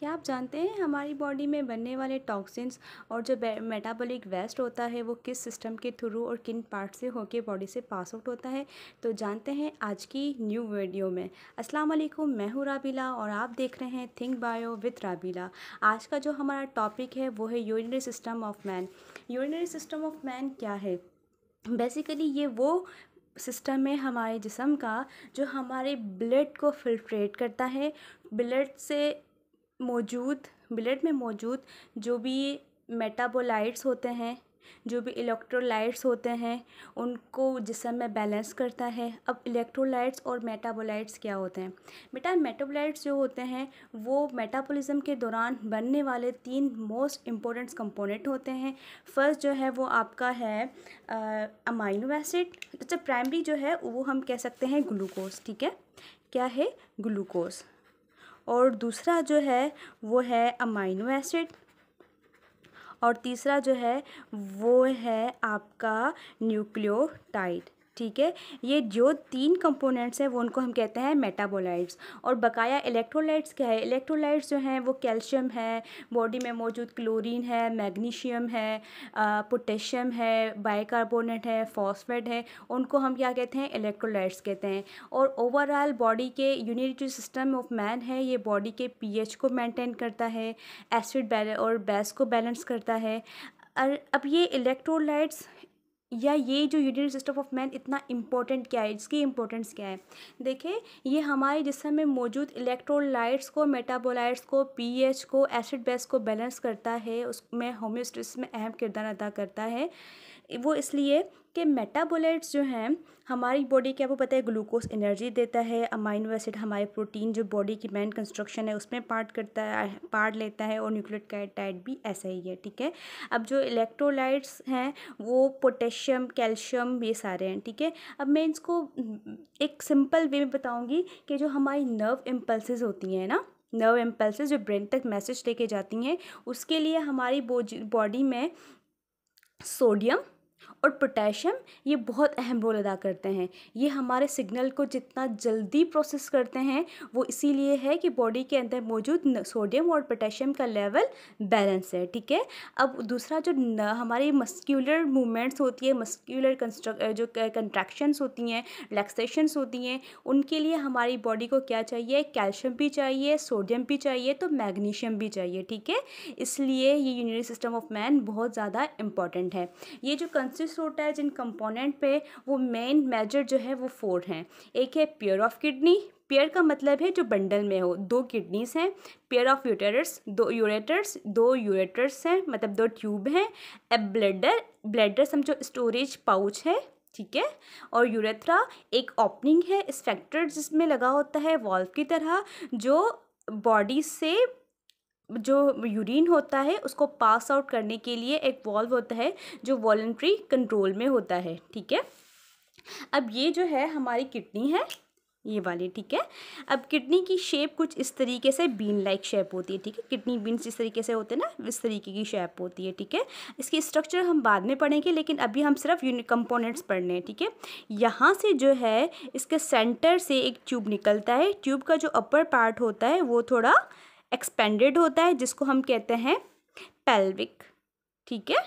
क्या आप जानते हैं हमारी बॉडी में बनने वाले टॉक्सिन्स और जो मेटाबॉलिक वेस्ट होता है वो किस सिस्टम के थ्रू और किन पार्ट से होके बॉडी से पास आउट होता है। तो जानते हैं आज की न्यू वीडियो में। अस्सलाम वालेकुम, मैं हूँ राबीला और आप देख रहे हैं थिंक बायो विद राबीला। आज का जो हमारा टॉपिक है वो है urinary system of man. Urinary system of man क्या है? बेसिकली ये वो सिस्टम है हमारे जिस्म का जो हमारे ब्लड को फिल्ट्रेट करता है। ब्लड में मौजूद जो भी मेटाबोलाइट्स होते हैं, जो भी इलेक्ट्रोलाइट्स होते हैं, उनको जिस्म में बैलेंस करता है। अब इलेक्ट्रोलाइट्स और मेटाबोलाइट्स क्या होते हैं बेटा? मेटाबोलाइट्स जो होते हैं वो मेटाबॉलिज्म के दौरान बनने वाले 3 मोस्ट इम्पोर्टेंट कंपोनेंट होते हैं। फर्स्ट जो है वो आपका है अमाइनो एसिड। अच्छा, प्राइमरी जो है वो हम कह सकते हैं ग्लूकोज। ठीक है, क्या है? ग्लूकोज। और दूसरा जो है वो है अमाइनो एसिड और तीसरा जो है वो है आपका न्यूक्लियोटाइड। ठीक है, ये जो 3 कंपोनेंट्स हैं वो उनको हम कहते हैं मेटाबोलाइट्स। और बकाया इलेक्ट्रोलाइट्स क्या है? इलेक्ट्रोलाइट्स जो हैं वो कैल्शियम है, बॉडी में मौजूद क्लोरीन है, मैग्नीशियम है, पोटेशियम है, बाइकार्बोनेट है, फॉस्फेट है, उनको हम क्या कहते हैं? इलेक्ट्रोलाइट्स कहते हैं। और ओवरऑल बॉडी के यूनिटरी सिस्टम ऑफ मैन है, ये बॉडी के पीएच को मेंटेन करता है, एसिड और बेस को बैलेंस करता है। और अब ये इलेक्ट्रोलाइट्स या ये जो यूरिनरी सिस्टम ऑफ मैन इतना इम्पोर्टेंट क्या है, इसकी इम्पोर्टेंस क्या है? देखिए, ये हमारे जिस्म में मौजूद इलेक्ट्रोलाइट्स को, मेटाबोलाइट्स को, पीएच को, एसिड बेस को बैलेंस करता है, उसमें होमियोस्टेसिस में अहम किरदार अदा करता है। वो इसलिए कि मेटाबोलाइट्स जो हैं हमारी बॉडी क्या, वो पता है ग्लूकोज एनर्जी देता है, अमाइनो एसिड हमारे प्रोटीन जो बॉडी की मेन कंस्ट्रक्शन है उसमें पार्ट लेता है, और न्यूक्लियोटाइड भी ऐसा ही है। ठीक है, अब जो इलेक्ट्रोलाइट्स हैं वो पोटेशियम, कैल्शियम, ये सारे हैं। ठीक है, अब मैं इसको एक सिंपल वे में बताऊंगी कि जो हमारी नर्व इम्पल्सेस होती हैं ना, नर्व इम्पल्सेस जो ब्रेन तक मैसेज लेके जाती हैं, उसके लिए हमारी बॉडी में सोडियम और पोटेशियम ये बहुत अहम रोल अदा करते हैं। ये हमारे सिग्नल को जितना जल्दी प्रोसेस करते हैं वो इसीलिए है कि बॉडी के अंदर मौजूद सोडियम और पोटेशियम का लेवल बैलेंस है। ठीक है, अब दूसरा जो हमारी मस्क्यूलर मूवमेंट्स होती है, मस्क्यूलर जो कंट्रैक्शंस होती हैं, रिलैक्सेशंस होती हैं, उनके लिए हमारी बॉडी को क्या चाहिए? कैल्शियम भी चाहिए, सोडियम भी चाहिए, तो मैग्नीशियम भी चाहिए। ठीक है, इसलिए ये यूरिनरी सिस्टम ऑफ मैन बहुत ज़्यादा इंपॉर्टेंट है। ये जो कंसिस्ट होता है जिन कंपोनेंट पे, वो मेन मेजर जो है वो 4 हैं। एक है पेयर ऑफ किडनी। पेयर का मतलब है जो बंडल में हो, 2 किडनीज हैं। पेयर ऑफ यूटेरस, 2 यूरेटर्स हैं, मतलब 2 ट्यूब हैं। ए ब्लैडर समझो स्टोरेज पाउच है। ठीक है, और यूरेथ्रा एक ओपनिंग है, स्फेक्टर जिसमें लगा होता है वॉल्व की तरह, जो बॉडी से जो यूरिन होता है उसको पास आउट करने के लिए एक वॉल्व होता है जो वॉलंटरी कंट्रोल में होता है। ठीक है, अब ये जो है हमारी किडनी है, ये वाली। ठीक है, अब किडनी की शेप कुछ इस तरीके से बीन लाइक शेप होती है। ठीक है, किडनी बीन्स जिस तरीके से होते हैं ना, इस तरीके की शेप होती है। ठीक है, इसकी स्ट्रक्चर हम बाद में पढ़ेंगे, लेकिन अभी हम सिर्फ कंपोनेंट्स पढ़ने हैं। ठीक है, यहाँ से जो है इसके सेंटर से एक ट्यूब निकलता है। ट्यूब का जो अपर पार्ट होता है वो थोड़ा एक्सपेंडेड होता है, जिसको हम कहते हैं पेल्विक। ठीक है,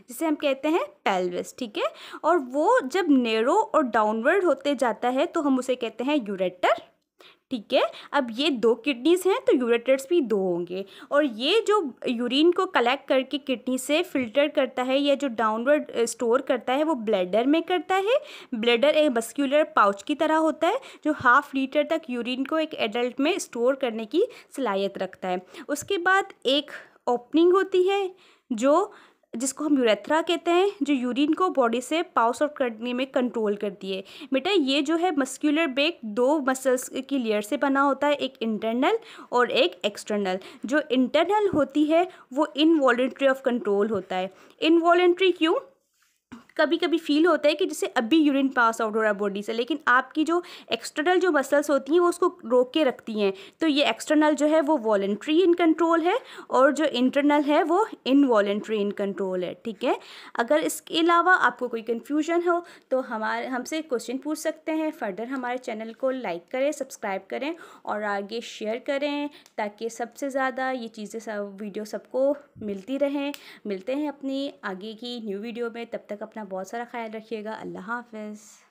जिसे हम कहते हैं पेल्विस। ठीक है, और वो जब नेरो और डाउनवर्ड होते जाता है तो हम उसे कहते हैं यूरेटर। ठीक है, अब ये 2 किडनीज हैं तो यूरेटर्स भी 2 होंगे, और ये जो यूरिन को कलेक्ट करके किडनी से फिल्टर करता है या जो डाउनवर्ड स्टोर करता है वो ब्लैडर में करता है। ब्लैडर एक मस्क्यूलर पाउच की तरह होता है जो 1/2 लीटर तक यूरिन को एक एडल्ट में स्टोर करने की सलाहियत रखता है। उसके बाद एक ओपनिंग होती है जिसको हम यूरेथ्रा कहते हैं, जो यूरिन को बॉडी से पास आउट करने में कंट्रोल करती है। बेटा, ये जो है मस्क्यूलर बेक 2 मसल्स की लेयर से बना होता है, एक इंटरनल और एक एक्सटर्नल। जो इंटरनल होती है वो इनवॉलंटरी ऑफ कंट्रोल होता है। इनवॉलंटरी क्यों? कभी कभी फील होता है कि जैसे अभी यूरिन पास आउट हो रहा है बॉडी से, लेकिन आपकी जो एक्सटर्नल जो मसल्स होती हैं वो उसको रोक के रखती हैं। तो ये एक्सटर्नल जो है वो वॉलेंट्री इन कंट्रोल है और जो इंटरनल है वो इनवॉलेंट्री इन कंट्रोल है, ठीक है। अगर इसके अलावा आपको कोई कन्फ्यूजन हो तो हमसे क्वेश्चन पूछ सकते हैं। फर्दर हमारे चैनल को लाइक करें, सब्सक्राइब करें और आगे शेयर करें, ताकि सबसे ज़्यादा ये चीज़ें सब वीडियो सबको मिलती रहें। मिलते हैं अपनी आगे की न्यू वीडियो में, तब तक अपना बहुत सारा ख्याल रखिएगा। अल्लाह हाफ़िज़।